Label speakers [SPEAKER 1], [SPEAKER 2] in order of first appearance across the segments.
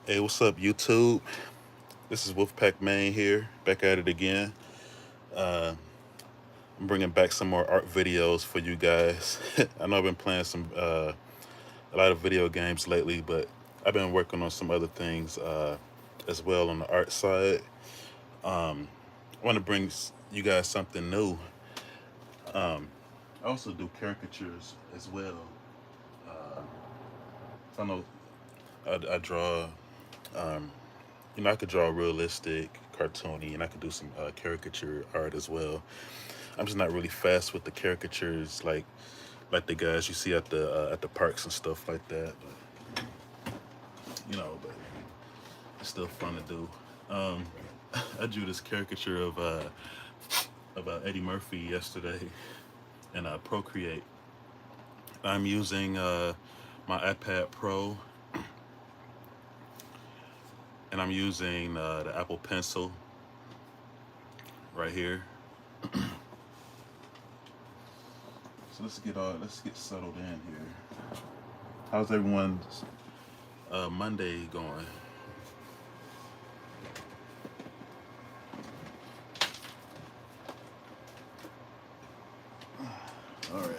[SPEAKER 1] Hey, what's up, YouTube? This is Wolfpac Maine here, back at it again. Uh, I'm bringing back some more art videos for you guys. I know I've been playing a lot of video games lately, but I've been working on some other things as well on the art side. I want to bring you guys something new. I also do caricatures as well. I know I draw. Um, I could draw realistic, cartoony, and I could do some caricature art as well. I'm just not really fast with the caricatures like the guys you see at the parks and stuff like that. But it's still fun to do. Um, I drew this caricature of about Eddie Murphy yesterday in Procreate. I'm using my iPad Pro, and I'm using the Apple Pencil right here. So let's get settled in here. How's everyone's Monday going? All right.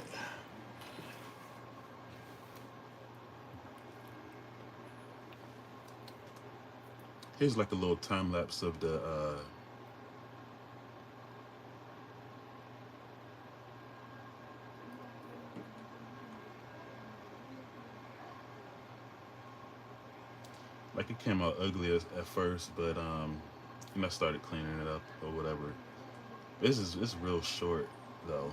[SPEAKER 1] Here's like a little time lapse of the like it came out ugly at first, but I started cleaning it up or whatever. It's real short though.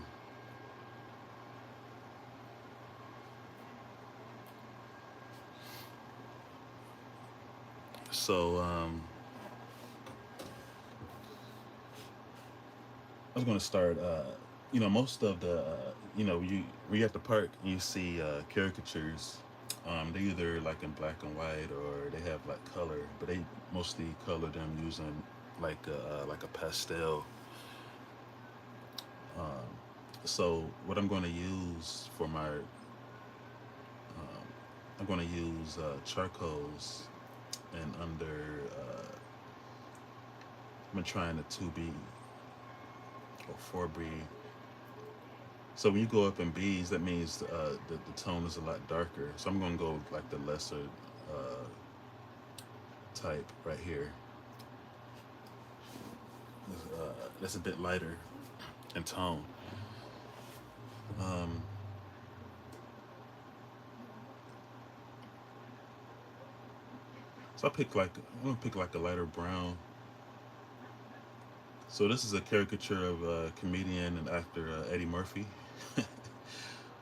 [SPEAKER 1] So I was gonna start. Most of the you when you're at the park, you see caricatures. They either like in black and white or they have like color, but they mostly color them using like a pastel. Um, so what I'm going to use for my I'm going to use charcoals and I've been trying the 2B or 4B. So when you go up in B's, that means the tone is a lot darker. So I'm going to go with like the lesser uh, type right here. That's a bit lighter in tone. Um, so I'm gonna pick like a lighter brown. So this is a caricature of comedian and actor Eddie Murphy,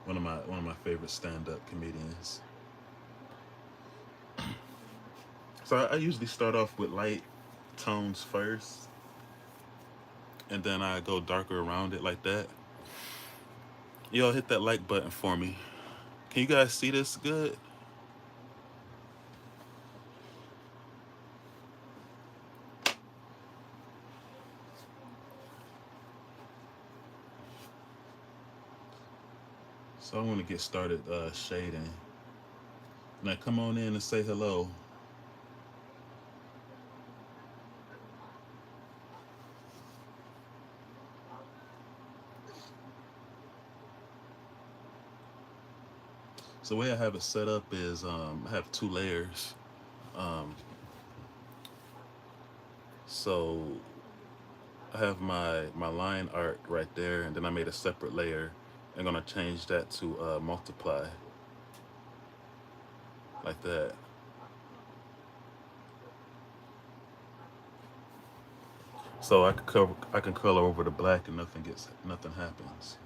[SPEAKER 1] one of my favorite stand-up comedians. So I usually start off with light tones first, and then I go darker around it like that. Y'all hit that like button for me. Can you guys see this good? So I'm gonna get started shading. Now come on in and say hello. So the way I have it set up is I have two layers. Um, so I have my line art right there, and then I made a separate layer. I'm gonna change that to multiply like that. So I can color over the black and nothing happens.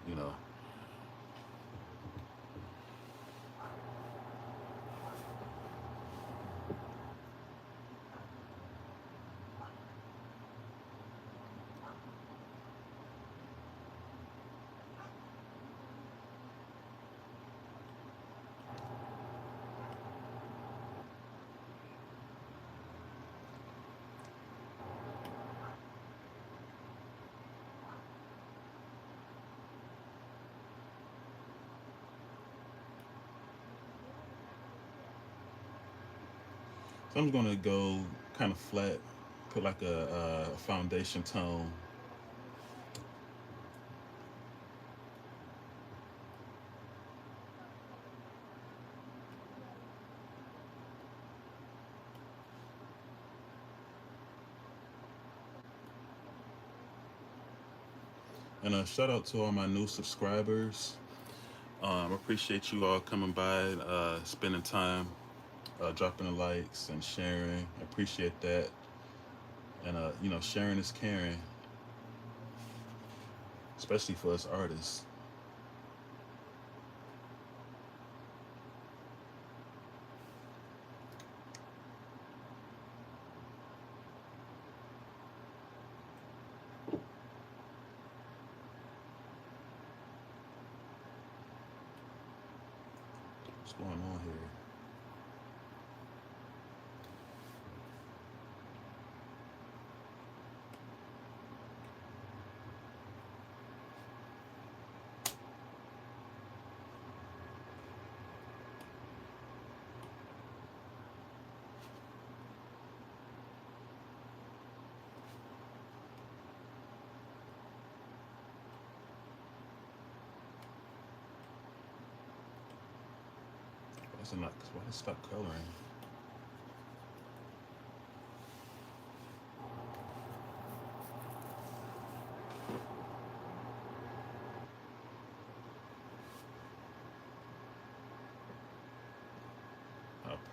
[SPEAKER 1] So I'm gonna go kind of flat, put like a foundation tone. And shout out to all my new subscribers. Appreciate you all coming by, spending time, dropping the likes and sharing. I appreciate that. And sharing is caring, especially for us artists. What's going on here? Why does it not? Why does it stop coloring?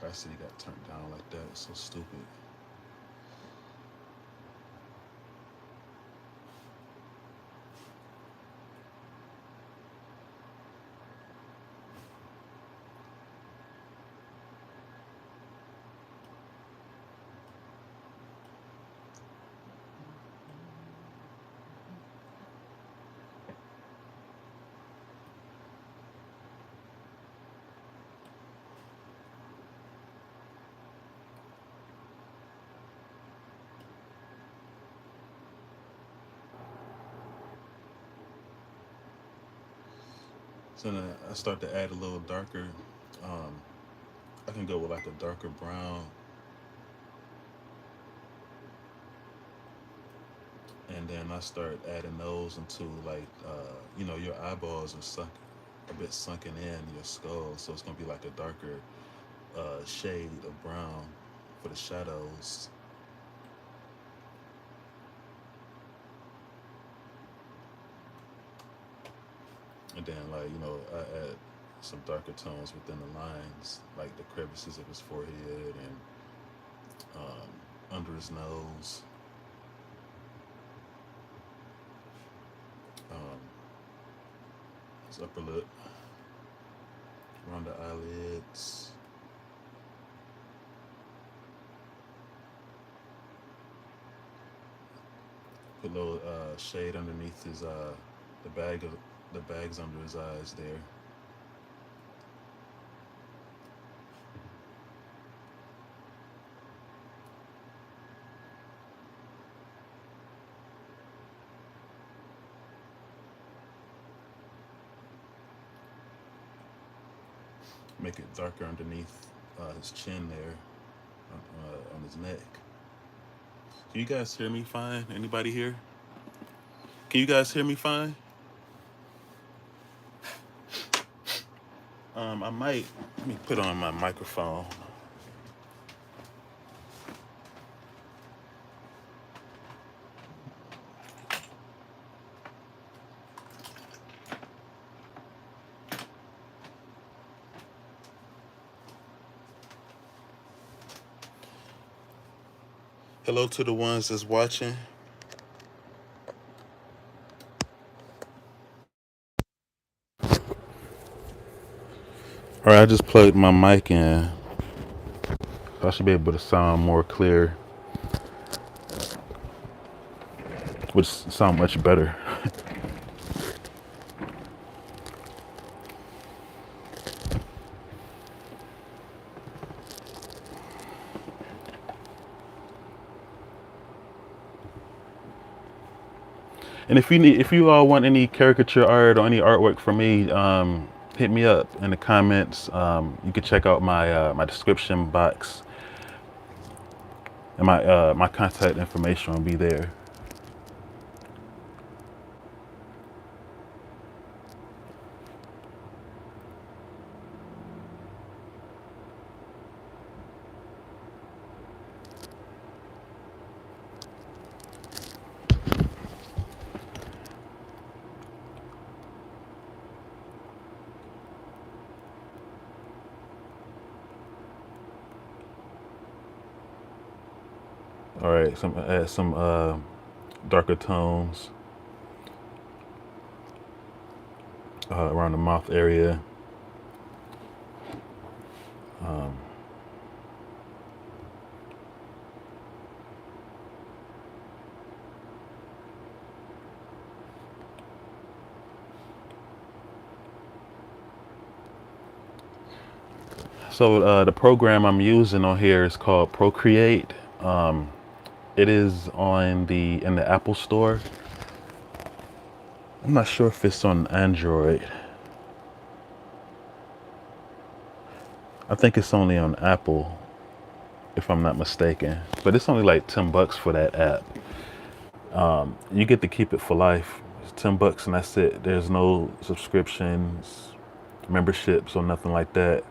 [SPEAKER 1] Opacity got turned down like that. It's so stupid. So then I start to add a little darker. Um, I can go with like a darker brown, and then I start adding those into like your eyeballs are sunk a bit sunken in your skull, so it's gonna be like a darker shade of brown for the shadows. And then like I add some darker tones within the lines, like the crevices of his forehead and under his nose, um, his upper lip, around the eyelids. Put a little shade underneath his the bag of the bags under his eyes there. Make it darker underneath his chin there, on his neck. Can you guys hear me fine? Anybody here? Can you guys hear me fine? I might, let me put on my microphone. Hello to the ones that's watching. All right, I just plugged my mic in. So I should be able to sound more clear, which sound much better. And if you all want any caricature art or any artwork from me, hit me up in the comments. You can check out my my description box. and my contact information will be there. All right, add some darker tones around the mouth area. So the program I'm using on here is called Procreate. It is in the Apple Store. I'm not sure if it's on Android. I think it's only on Apple, if I'm not mistaken. But it's only like $10 for that app. You get to keep it for life. It's $10 and that's it. There's no subscriptions, memberships, or nothing like that.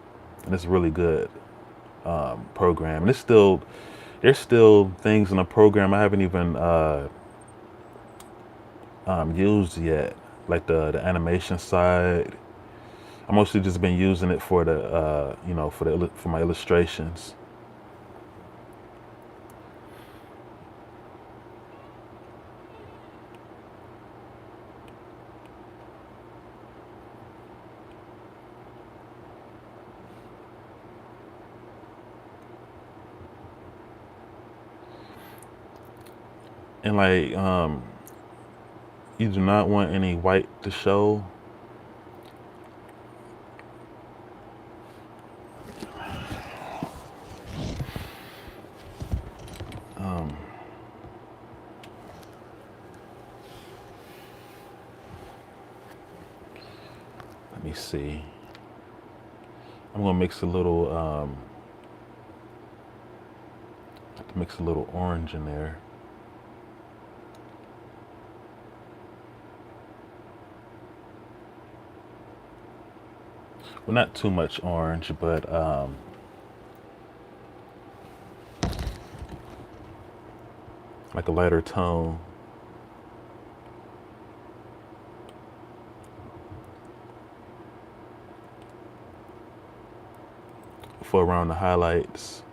[SPEAKER 1] And it's a really good program. And there's still things in the program I haven't even used yet, like the animation side. I mostly just been using it for the for my illustrations. And like you do not want any white to show. Let me see. I'm gonna mix a little orange in there. Well, not too much orange, but like a lighter tone. For around the highlights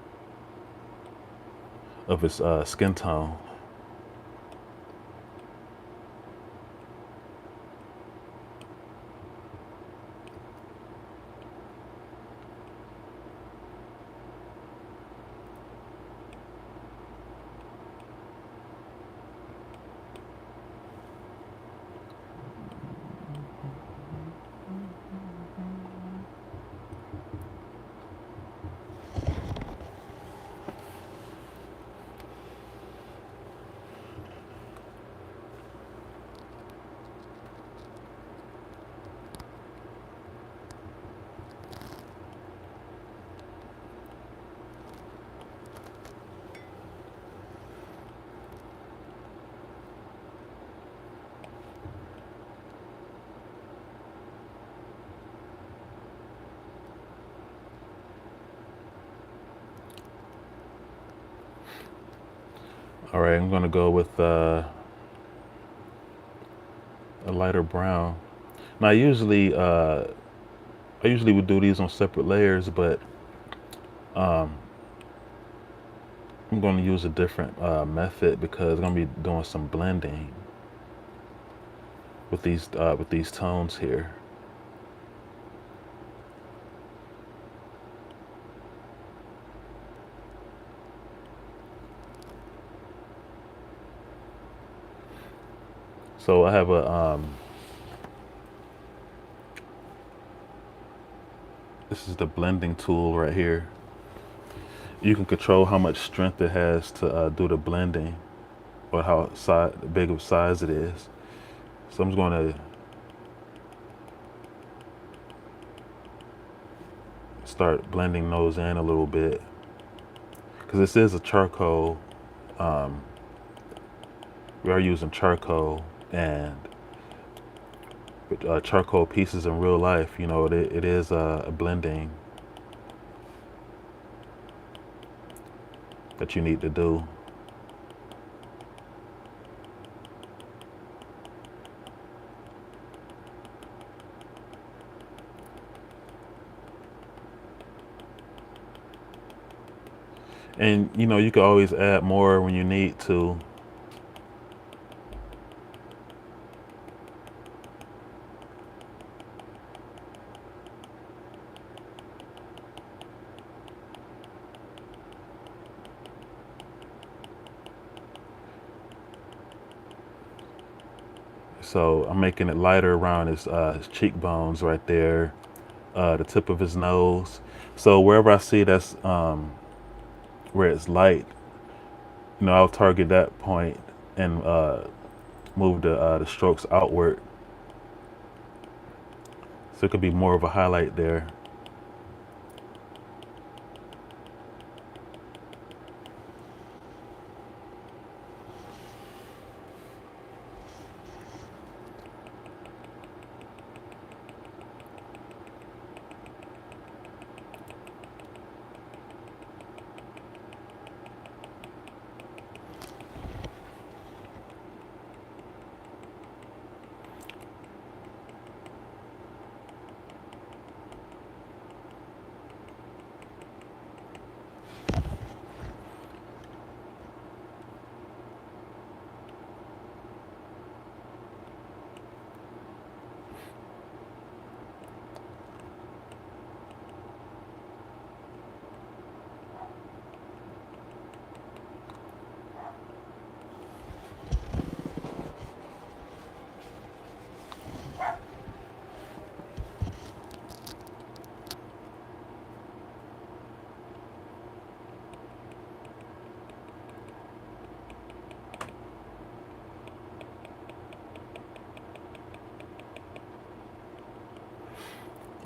[SPEAKER 1] of his skin tone. All right, I'm gonna go with a lighter brown. Now, I usually would do these on separate layers, but I'm going to use a different method because I'm going to be doing some blending with these tones here. So I have this is the blending tool right here. You can control how much strength it has to do the blending, or how big of size it is. So I'm just going to start blending those in a little bit. because this is a charcoal. Um, we are using charcoal, and with charcoal pieces in real life, you know, it is a blending that you need to do. And you know, you can always add more when you need to. So I'm making it lighter around his cheekbones right there, the tip of his nose. So wherever I see that's where it's light, you know, I'll target that point and move the strokes outward. So it could be more of a highlight there.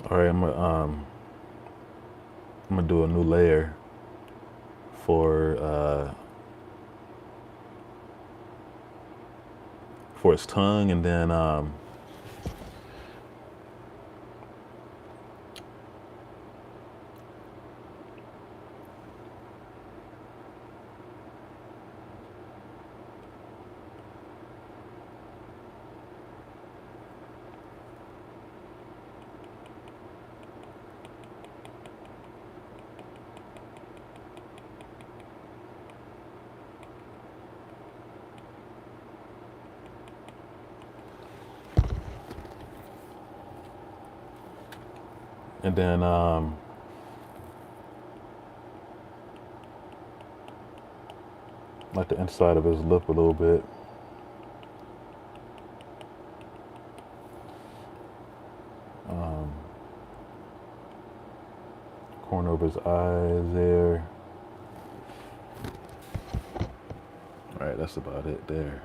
[SPEAKER 1] All right, I'm gonna do a new layer for for its tongue, and then and then like the inside of his lip a little bit. Um, corner of his eyes there. All right, that's about it there.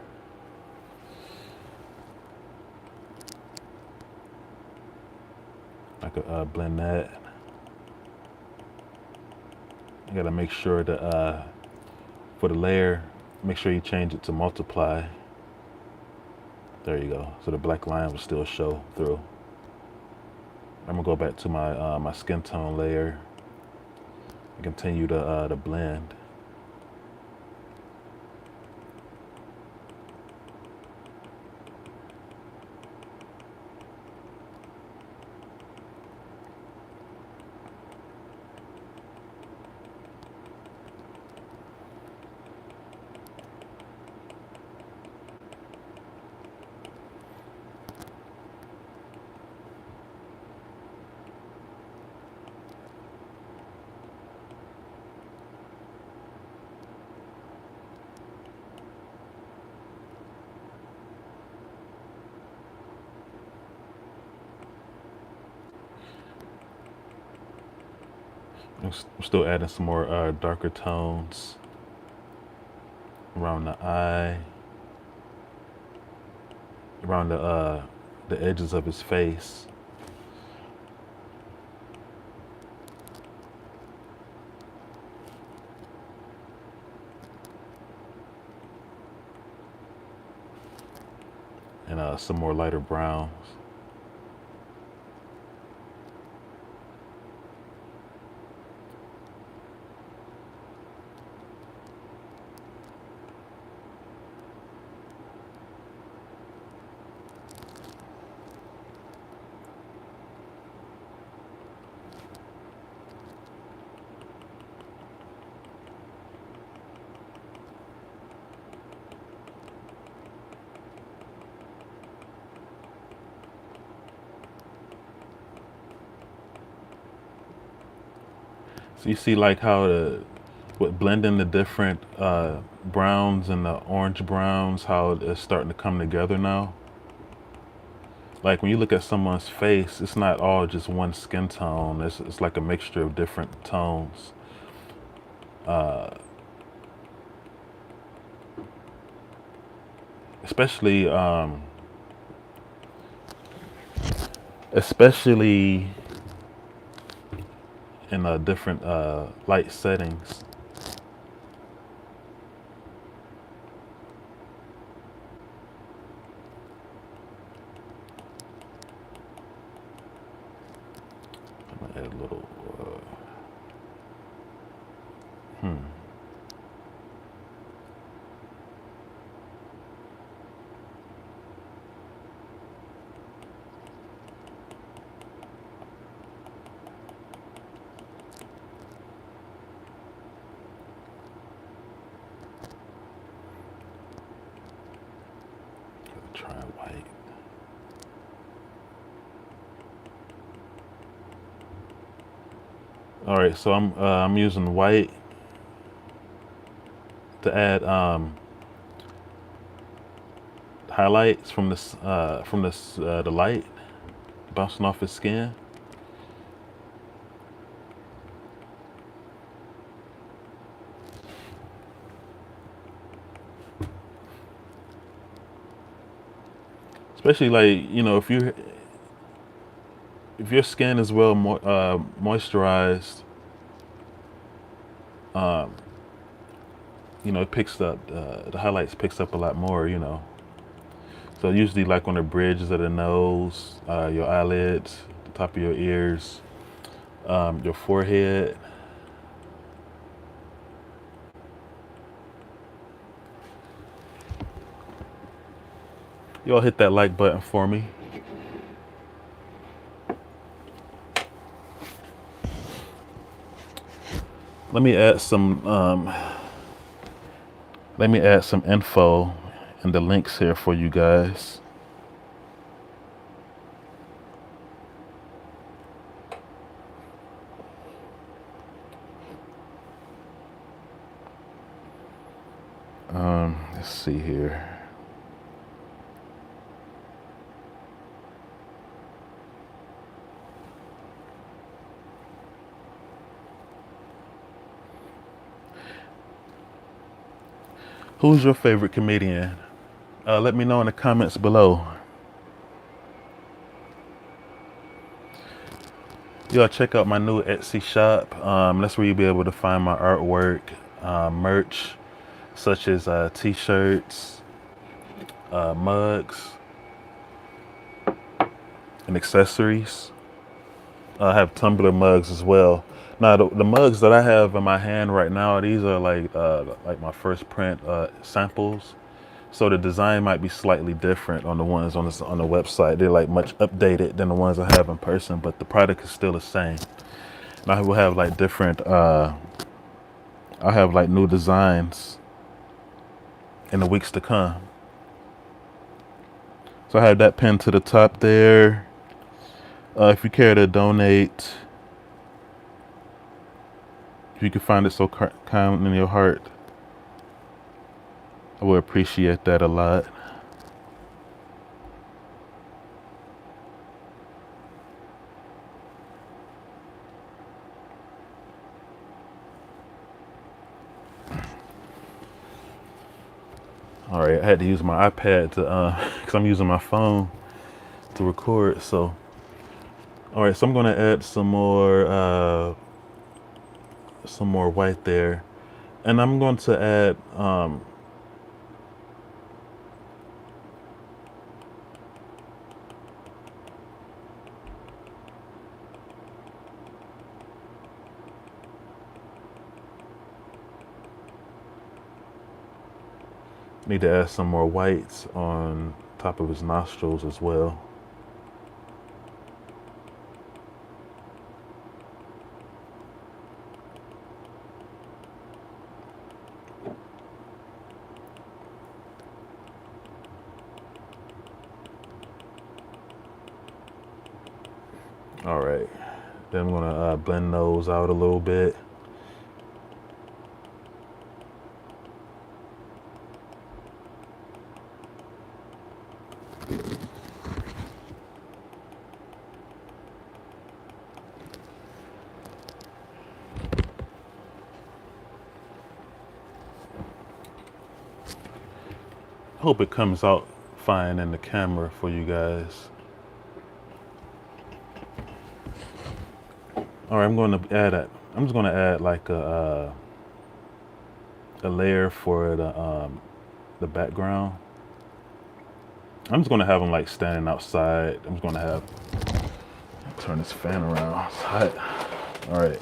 [SPEAKER 1] I could blend that. You gotta make sure that for the layer, make sure you change it to multiply. There you go. So the black line will still show through. I'm gonna go back to my my skin tone layer and continue to blend. I'm still adding some more darker tones around the eye, around the edges of his face. and some more lighter browns. So you see like how with blending the different browns and the orange browns, how it's starting to come together now. Like when you look at someone's face, it's not all just one skin tone. It's like a mixture of different tones. Uh, especially especially in different light settings. I'm gonna add a little. Hmm. Try white. All right, so I'm using white to add highlights from the light bouncing off his skin. Especially like if your skin is well moisturized, um, it picks up the highlights picks up a lot more. So usually like on the bridges of the nose, your eyelids, the top of your ears, your forehead. Y'all hit that like button for me. Let me add some info and the links here for you guys. Let's see here. Who's your favorite comedian? Let me know in the comments below. Y'all check out my new Etsy shop. That's where you'll be able to find my artwork, merch, such as t-shirts, mugs, and accessories. I have tumbler mugs as well. Now the mugs that I have in my hand right now, these are like my first print samples. So the design might be slightly different on the ones on the website. They're like much updated than the ones I have in person, but the product is still the same. And I will have like different. I have like new designs in the weeks to come. So I have that pinned to the top there. If you care to donate, if you can find it so kind in your heart, I would appreciate that a lot. All right, I had to use my iPad to, because I'm using my phone to record. So, all right, so I'm gonna add some more white there, and I'm going to add Need to add some more whites on top of his nostrils as well. All right, then I'm gonna blend those out a little bit. Hope it comes out fine in the camera for you guys. All right, I'm going to add I'm just going to add like a layer for the background. I'm just going to have them like standing outside. I'm just going to turn this fan around. It's hot. All right.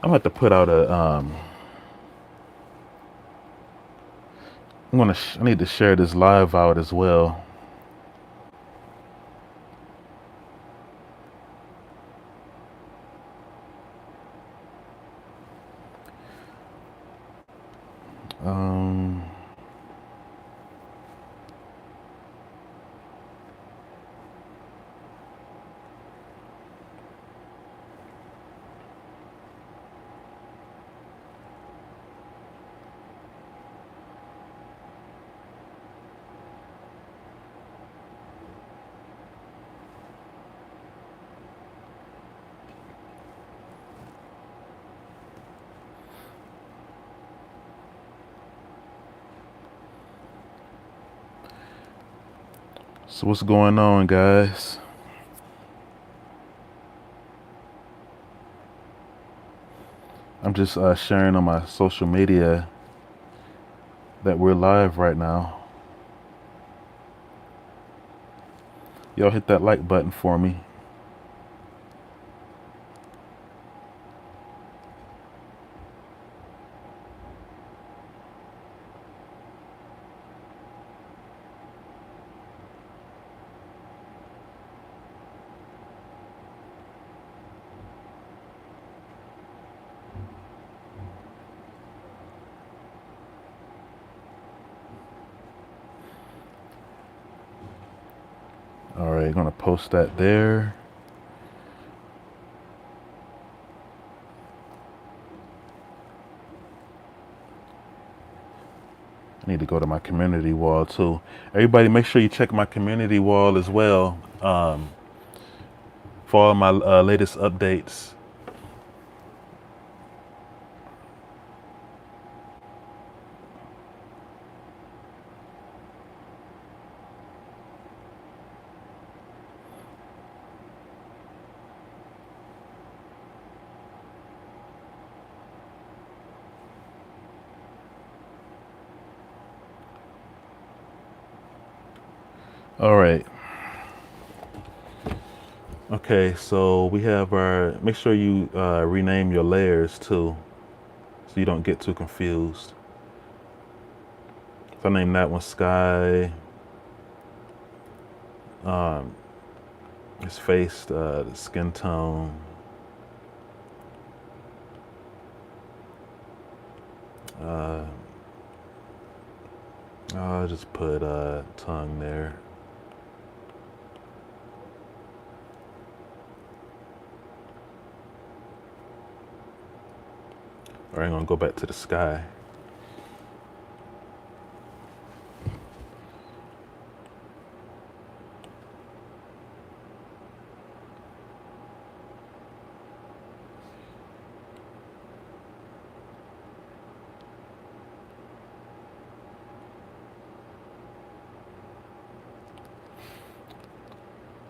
[SPEAKER 1] I'm gonna have to put out a I need to share this live out as well. So what's going on, guys? I'm just sharing on my social media that we're live right now. Y'all hit that like button for me. All right, gonna post that there. I need to go to my community wall too. Everybody, make sure you check my community wall as well for all my latest updates. All right. Okay, so we have our, make sure you rename your layers too, so you don't get too confused. So I named that one Sky. His face, the skin tone. I'll just put tongue there. All right, I'm gonna go back to the sky.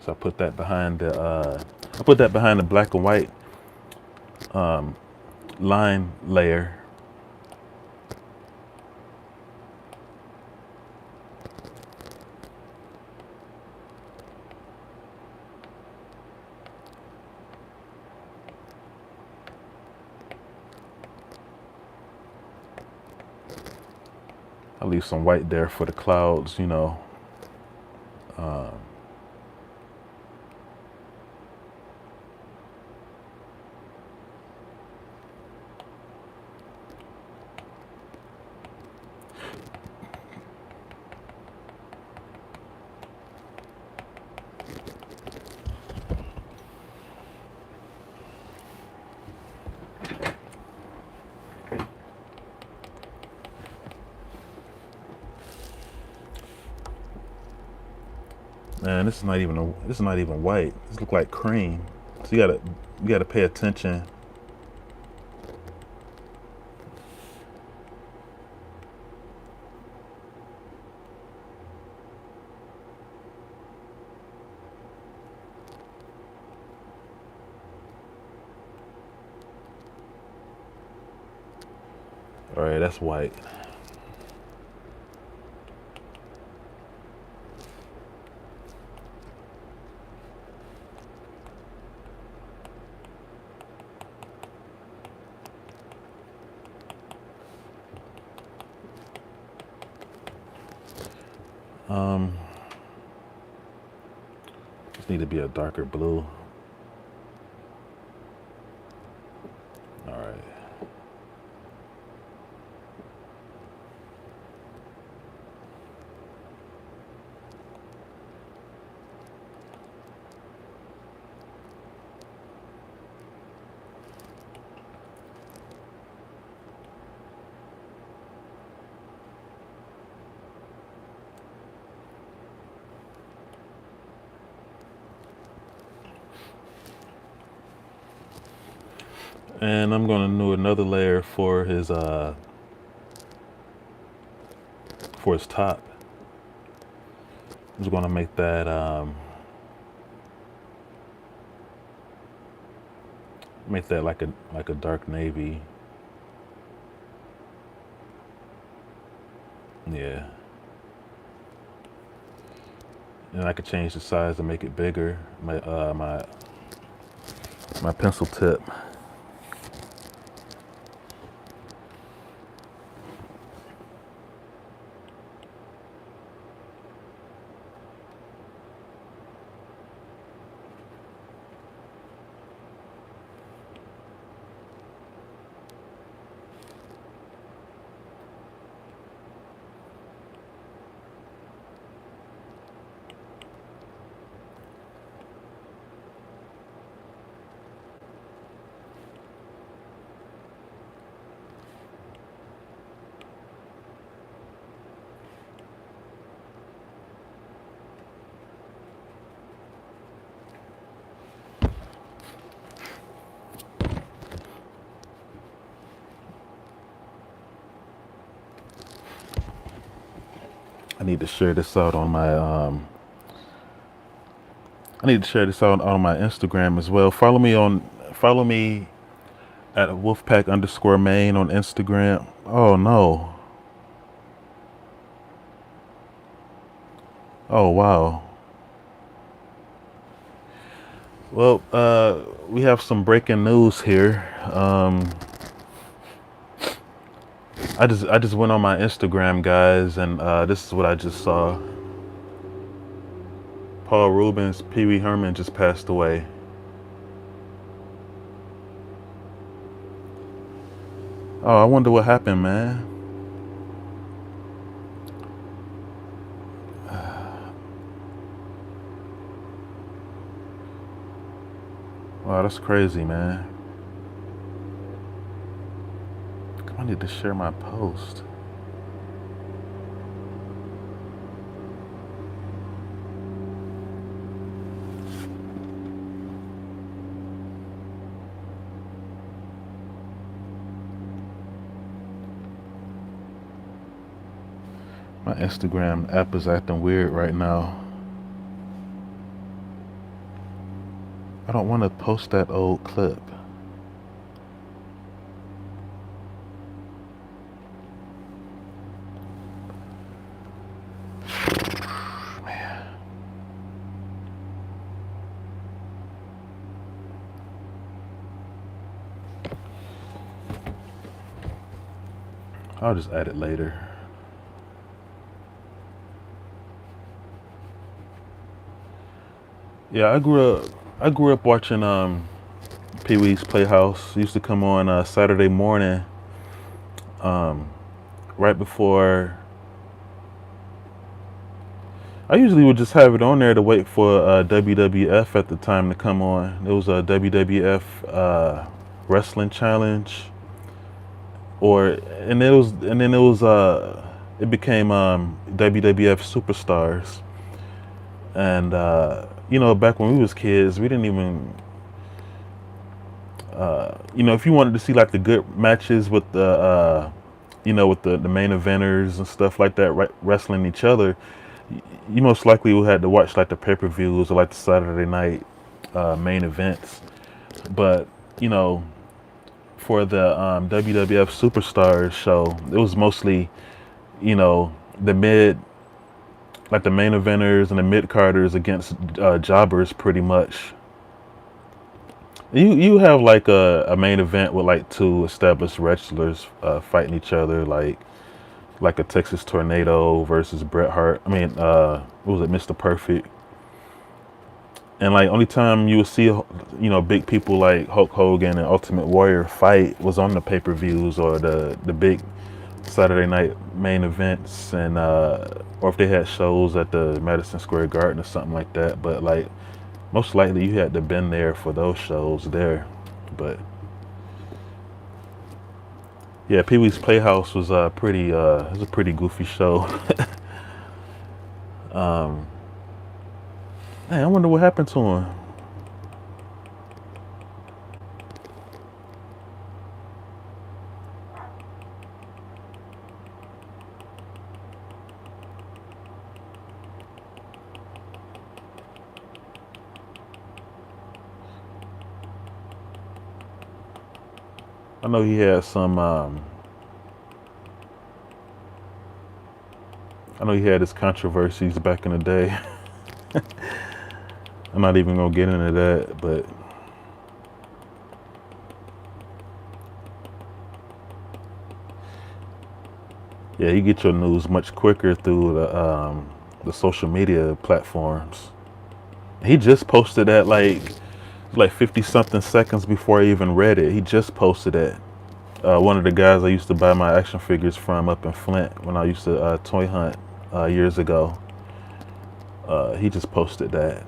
[SPEAKER 1] So I put that behind the black and white line layer. I'll leave some white there for the clouds, you know. Man, this is not even white. This looks like cream. So you gotta pay attention. All right, that's white. Just need to be a darker blue. All right. And I'm gonna do another layer for his top. I'm just gonna make that like a dark navy. Yeah. And I could change the size to make it bigger. My pencil tip. I need to share this out on my Instagram as well. Follow me at Wolfpac_Maine on Instagram. Oh no. Oh wow. Well, we have some breaking news here. I just went on my Instagram, guys, and this is what I just saw. Paul Rubens, Pee Wee Herman just passed away. Oh, I wonder what happened, man. Wow, that's crazy, man. I need to share my post. My Instagram app is acting weird right now. I don't want to post that old clip. Man. I'll just add it later. Yeah, I grew up watching Pee Wee's Playhouse. It used to come on Saturday morning, right before. I usually would just have it on there to wait for WWF at the time to come on. It was a WWF wrestling challenge, or and then it became WWF Superstars. And back when we was kids, we didn't even if you wanted to see like the good matches with with the main eventers and stuff like that, wrestling each other, you most likely would have to watch like the pay-per-views or like the Saturday night main events. But you know, for the WWF Superstars show, it was mostly the mid, like the main eventers and the mid carders against jobbers, pretty much. You have like a main event with like two established wrestlers fighting each other, like a Texas Tornado versus Bret Hart. I mean, what was it, Mr. Perfect? And like only time you would see big people like Hulk Hogan and Ultimate Warrior fight was on the pay-per-views or the big Saturday night main events, and or if they had shows at the Madison Square Garden or something like that. But like most likely you had to been there for those shows there. But yeah, Pee Wee's Playhouse was it was a pretty goofy show. Man, I wonder what happened to him. I know he had some. I know he had his controversies back in the day. I'm not even gonna get into that, but yeah, you get your news much quicker through the social media platforms. He just posted that like 50 something seconds before I even read it. He just posted it. One of the guys I used to buy my action figures from up in Flint when I used to toy hunt years ago. He just posted that.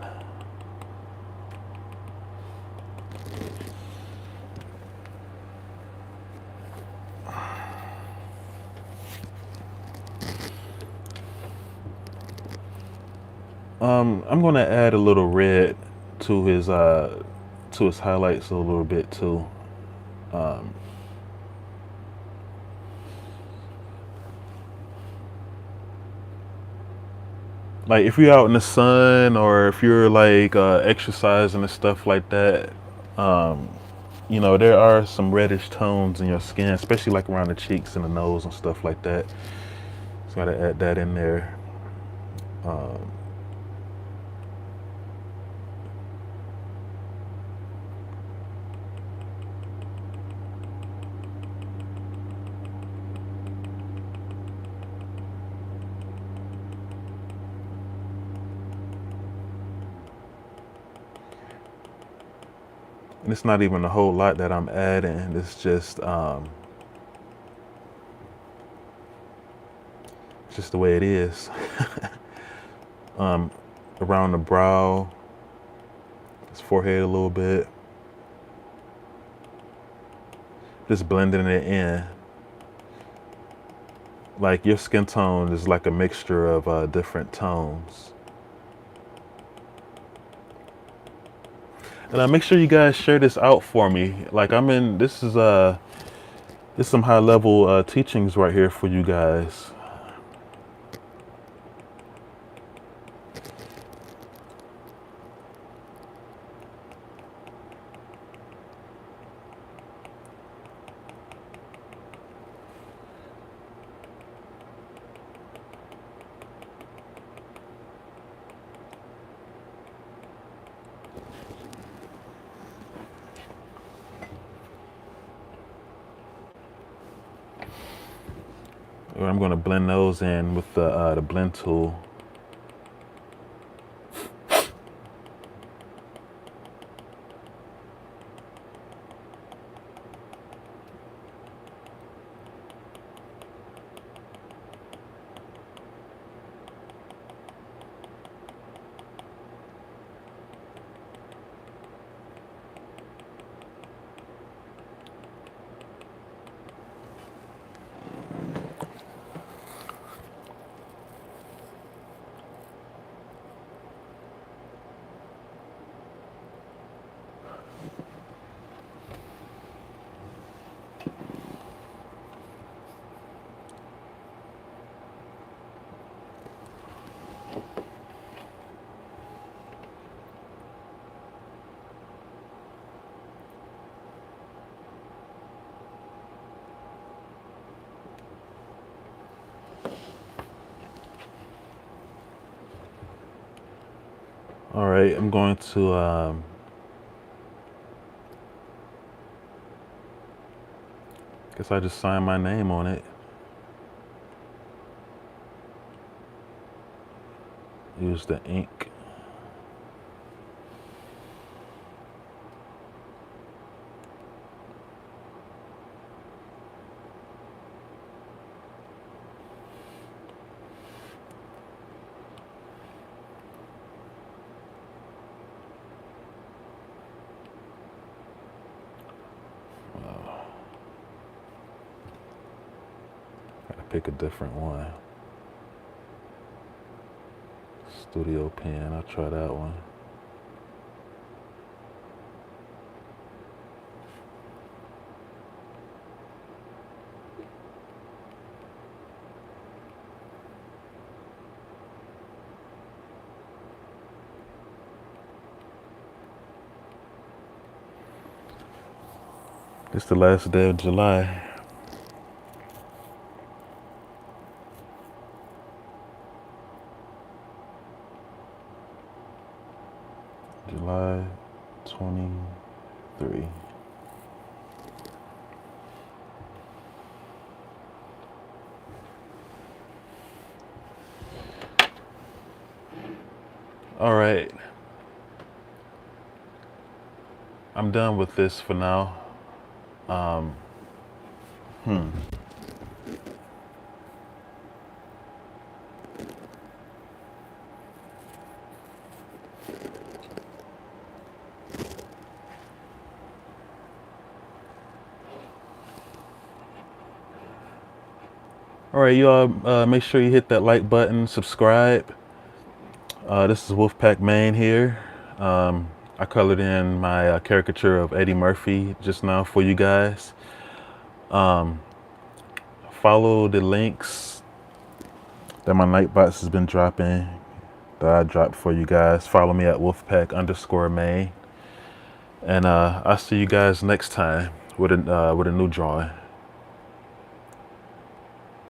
[SPEAKER 1] I'm gonna add a little red to his highlights a little bit too. Um, like if you're out in the sun or if you're like exercising and stuff like that, um, there are some reddish tones in your skin, especially like around the cheeks and the nose and stuff like that. So gotta add that in there. Um, and it's not even a whole lot that I'm adding. It's just the way it is. um, Around the brow, his forehead a little bit, just blending it in. Like your skin tone is like a mixture of different tones. And make sure you guys share this out for me. Like this is some high level teachings right here for you guys. I'm going to blend those in with the blend tool. All right, I'm going to guess I just sign my name on it. Use the ink. Gotta pick a different one. Studio pen, I'll try that one. It's the last day of July. July 23. All right. I'm done with this for now. All right, you all make sure you hit that like button, subscribe. This is Wolfpac Maine here. I colored in my caricature of Eddie Murphy just now for you guys. Follow the links that my Nightbots has been dropping, that I dropped for you guys. Follow me at Wolfpac_Maine. And I'll see you guys next time with a new drawing.